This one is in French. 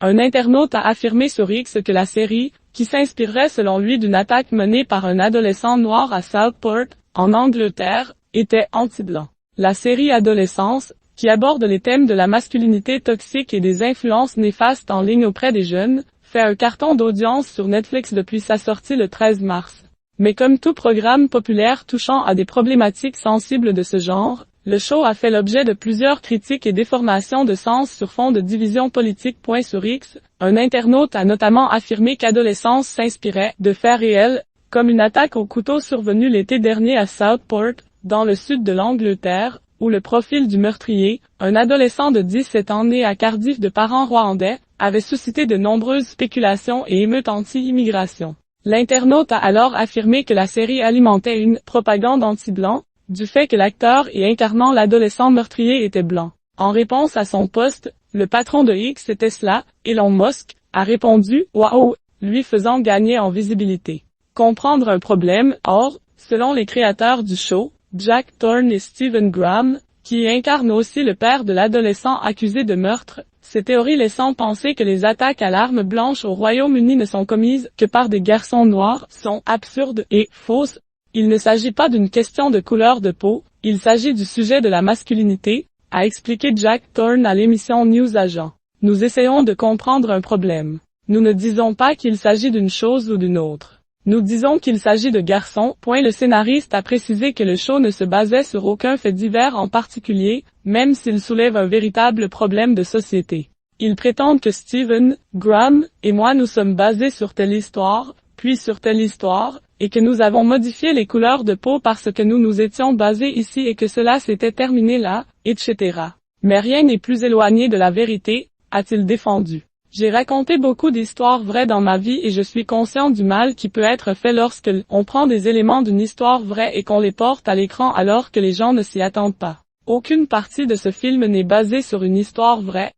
Un internaute a affirmé sur X que la série, qui s'inspirerait selon lui d'une attaque menée par un adolescent noir à Southport, en Angleterre, était anti-blanc. La série Adolescence, qui aborde les thèmes de la masculinité toxique et des influences néfastes en ligne auprès des jeunes, fait un carton d'audience sur Netflix depuis sa sortie le 13 mars. Mais comme tout programme populaire touchant à des problématiques sensibles de ce genre, le show a fait l'objet de plusieurs critiques et déformations de sens sur fond de division politique. Sur X, un internaute a notamment affirmé qu'Adolescence s'inspirait de faits réels, comme une attaque au couteau survenue l'été dernier à Southport, dans le sud de l'Angleterre, où le profil du meurtrier, un adolescent de 17 ans né à Cardiff de parents rwandais, avait suscité de nombreuses spéculations et émeutes anti-immigration. L'internaute a alors affirmé que la série alimentait une propagande anti-blanc, du fait que l'acteur y incarnant l'adolescent meurtrier était blanc. En réponse à son post, le patron de X, Tesla, Elon Musk, a répondu « Waouh », lui faisant gagner en visibilité. Comprendre un problème. Or, selon les créateurs du show, Jack Thorne et Stephen Graham, qui incarnent aussi le père de l'adolescent accusé de meurtre, ces théories laissant penser que les attaques à l'arme blanche au Royaume-Uni ne sont commises que par des garçons noirs sont absurdes et fausses. Il ne s'agit pas d'une question de couleur de peau, il s'agit du sujet de la masculinité, a expliqué Jack Thorne à l'émission News Agent. Nous essayons de comprendre un problème. Nous ne disons pas qu'il s'agit d'une chose ou d'une autre. Nous disons qu'il s'agit de garçons. Le scénariste a précisé que le show ne se basait sur aucun fait divers en particulier, même s'il soulève un véritable problème de société. Il prétend que Stephen, Graham et moi nous sommes basés sur telle histoire, puis sur telle histoire, et que nous avons modifié les couleurs de peau parce que nous nous étions basés ici et que cela s'était terminé là, etc. Mais rien n'est plus éloigné de la vérité, a-t-il défendu. J'ai raconté beaucoup d'histoires vraies dans ma vie et je suis conscient du mal qui peut être fait lorsque on prend des éléments d'une histoire vraie et qu'on les porte à l'écran alors que les gens ne s'y attendent pas. Aucune partie de ce film n'est basée sur une histoire vraie,